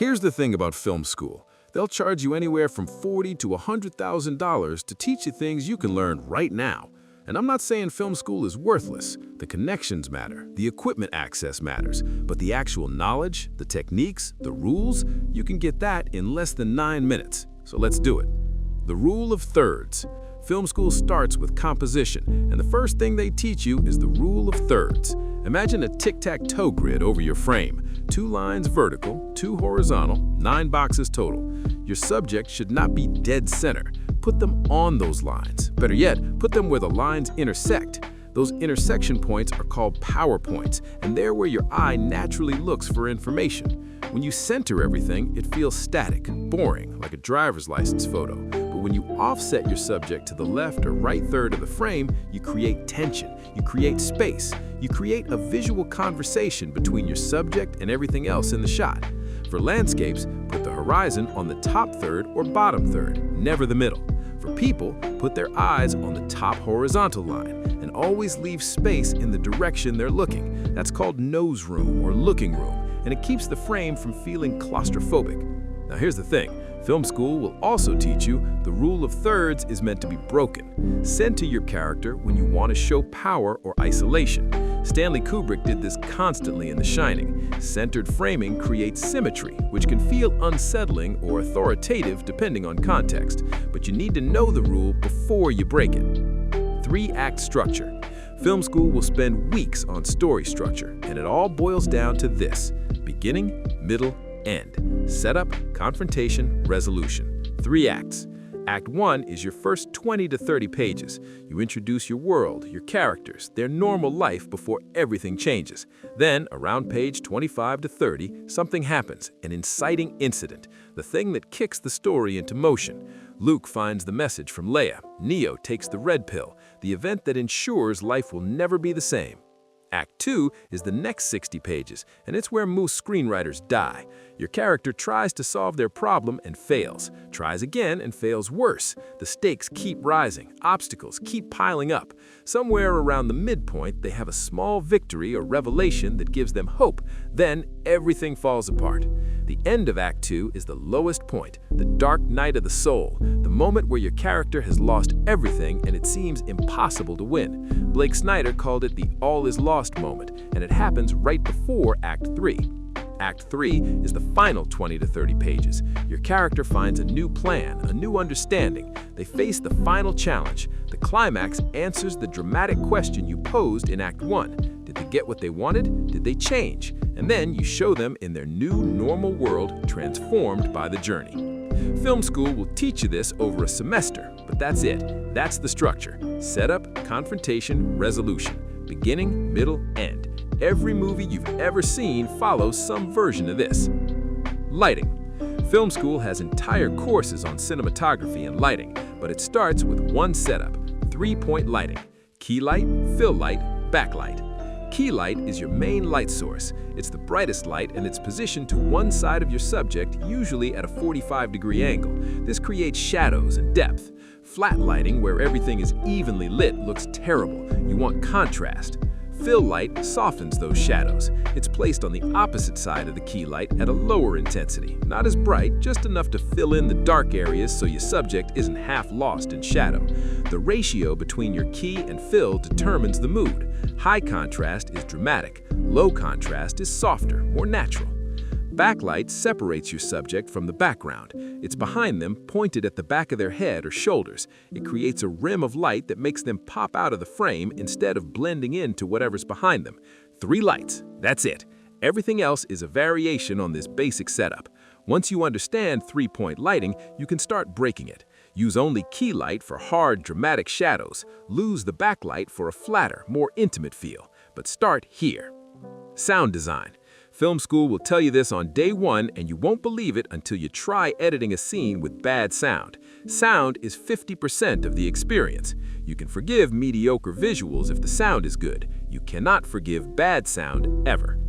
Here's the thing about film school. They'll charge you anywhere from $40,000 to $100,000 to teach you things you can learn right now. And I'm not saying film school is worthless. The connections matter, the equipment access matters, but the actual knowledge, the techniques, the rules, you can get that in less than 9 minutes. So let's do it. The rule of thirds. Film school starts with composition, and the first thing they teach you is the rule of thirds. Imagine a tic-tac-toe grid over your frame. 2 lines vertical, 2 horizontal, 9 boxes total. Your subject should not be dead center. Put them on those lines. Better yet, put them where the lines intersect. Those intersection points are called power points, and they're where your eye naturally looks for information. When you center everything, it feels static, boring, like a driver's license photo. But when you offset your subject to the left or right third of the frame, you create tension, you create space, you create a visual conversation between your subject and everything else in the shot. For landscapes, put the horizon on the top third or bottom third, never the middle. For people, put their eyes on the top horizontal line and always leave space in the direction they're looking. That's called nose room or looking room, and it keeps the frame from feeling claustrophobic. Now here's the thing. Film school will also teach you the rule of thirds is meant to be broken. Center your character when you want to show power or isolation. Stanley Kubrick did this constantly in The Shining. Centered framing creates symmetry, which can feel unsettling or authoritative depending on context, but you need to know the rule before you break it. 3-act structure. Film school will spend weeks on story structure, and it all boils down to this: beginning, middle, end. Setup, confrontation, resolution. 3 acts. Act 1 is your first 20 to 30 pages. You introduce your world, your characters, their normal life before everything changes. Then, around page 25 to 30, something happens, an inciting incident, the thing that kicks the story into motion. Luke finds the message from Leia. Neo takes the red pill, the event that ensures life will never be the same. Act 2 is the next 60 pages, and it's where most screenwriters die. Your character tries to solve their problem and fails, tries again and fails worse. The stakes keep rising, obstacles keep piling up. Somewhere around the midpoint, they have a small victory or revelation that gives them hope. Then everything falls apart. The end of Act 2 is the lowest point, the dark night of the soul, the moment where your character has lost everything and it seems impossible to win. Blake Snyder called it the all is lost moment, and it happens right before Act 3. Act 3 is the final 20 to 30 pages. Your character finds a new plan, a new understanding. They face the final challenge. The climax answers the dramatic question you posed in Act 1. Did they get what they wanted? Did they change? And then you show them in their new normal world, transformed by the journey. Film school will teach you this over a semester, but that's it. That's the structure. Setup, confrontation, resolution. Beginning, middle, end. Every movie you've ever seen follows some version of this. Lighting. Film school has entire courses on cinematography and lighting, but it starts with one setup: 3-point lighting. Key light, fill light, backlight. Key light is your main light source. It's the brightest light and it's positioned to one side of your subject, usually at a 45-degree angle. This creates shadows and depth. Flat lighting, where everything is evenly lit, looks terrible. You want contrast. Fill light softens those shadows. It's placed on the opposite side of the key light at a lower intensity. Not as bright, just enough to fill in the dark areas so your subject isn't half lost in shadow. The ratio between your key and fill determines the mood. High contrast is dramatic. Low contrast is softer, more natural. Backlight separates your subject from the background. It's behind them, pointed at the back of their head or shoulders. It creates a rim of light that makes them pop out of the frame instead of blending into whatever's behind them. 3 lights, that's it. Everything else is a variation on this basic setup. Once you understand 3-point lighting, you can start breaking it. Use only key light for hard, dramatic shadows. Lose the backlight for a flatter, more intimate feel. But start here. Sound design. Film school will tell you this on day 1, and you won't believe it until you try editing a scene with bad sound. Sound is 50% of the experience. You can forgive mediocre visuals if the sound is good. You cannot forgive bad sound ever.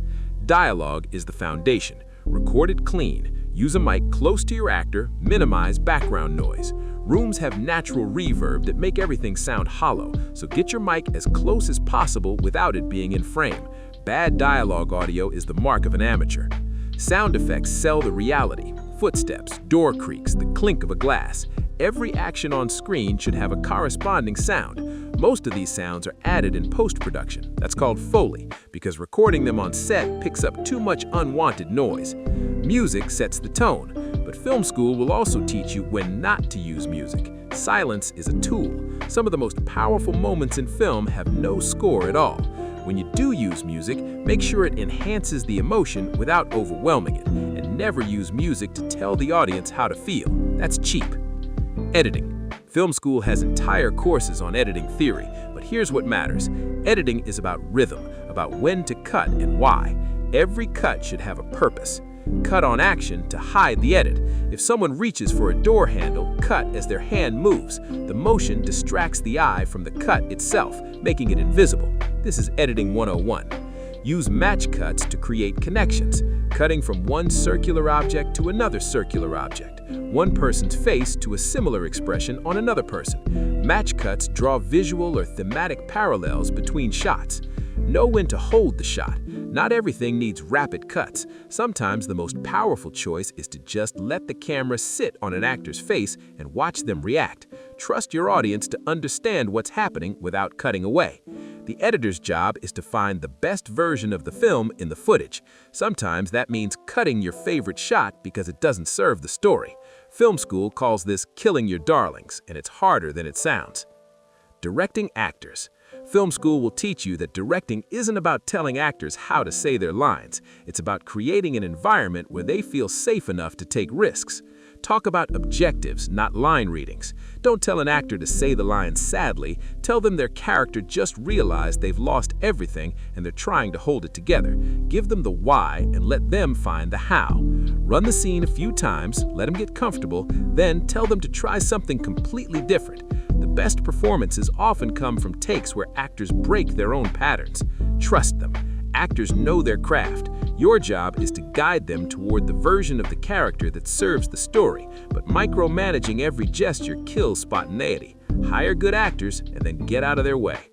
Dialogue is the foundation. Record it clean. Use a mic close to your actor. Minimize background noise. Rooms have natural reverb that make everything sound hollow, so get your mic as close as possible without it being in frame. Bad dialogue audio is the mark of an amateur. Sound effects sell the reality. Footsteps, door creaks, the clink of a glass. Every action on screen should have a corresponding sound. Most of these sounds are added in post-production. That's called Foley, because recording them on set picks up too much unwanted noise. Music sets the tone, but film school will also teach you when not to use music. Silence is a tool. Some of the most powerful moments in film have no score at all. When you do use music, make sure it enhances the emotion without overwhelming it, and never use music to tell the audience how to feel. That's cheap. Editing. Film school has entire courses on editing theory, but here's what matters. Editing is about rhythm, about when to cut and why. Every cut should have a purpose. Cut on action to hide the edit. If someone reaches for a door handle, cut as their hand moves. The motion distracts the eye from the cut itself, making it invisible. This is editing 101. Use match cuts to create connections, cutting from one circular object to another circular object, one person's face to a similar expression on another person. Match cuts draw visual or thematic parallels between shots. Know when to hold the shot. Not everything needs rapid cuts. Sometimes the most powerful choice is to just let the camera sit on an actor's face and watch them react. Trust your audience to understand what's happening without cutting away. The editor's job is to find the best version of the film in the footage. Sometimes that means cutting your favorite shot because it doesn't serve the story. Film school calls this killing your darlings, and it's harder than it sounds. Directing actors. Film school will teach you that directing isn't about telling actors how to say their lines. It's about creating an environment where they feel safe enough to take risks. Talk about objectives, not line readings. Don't tell an actor to say the lines sadly. Tell them their character just realized they've lost everything and they're trying to hold it together. Give them the why and let them find the how. Run the scene a few times, let them get comfortable, then tell them to try something completely different. The best performances often come from takes where actors break their own patterns. Trust them. Actors know their craft. Your job is to guide them toward the version of the character that serves the story, but micromanaging every gesture kills spontaneity. Hire good actors and then get out of their way.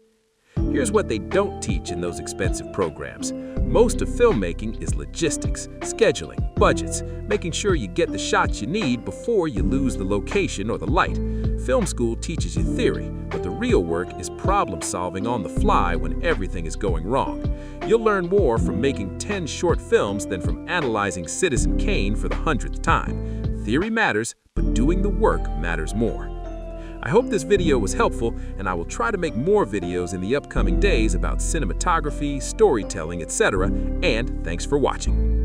Here's what they don't teach in those expensive programs. Most of filmmaking is logistics, scheduling, budgets, making sure you get the shots you need before you lose the location or the light. Film school teaches you theory, but the real work is problem solving on the fly when everything is going wrong. You'll learn more from making 10 short films than from analyzing Citizen Kane for the 100th time. Theory matters, but doing the work matters more. I hope this video was helpful, and I will try to make more videos in the upcoming days about cinematography, storytelling, etc. And thanks for watching.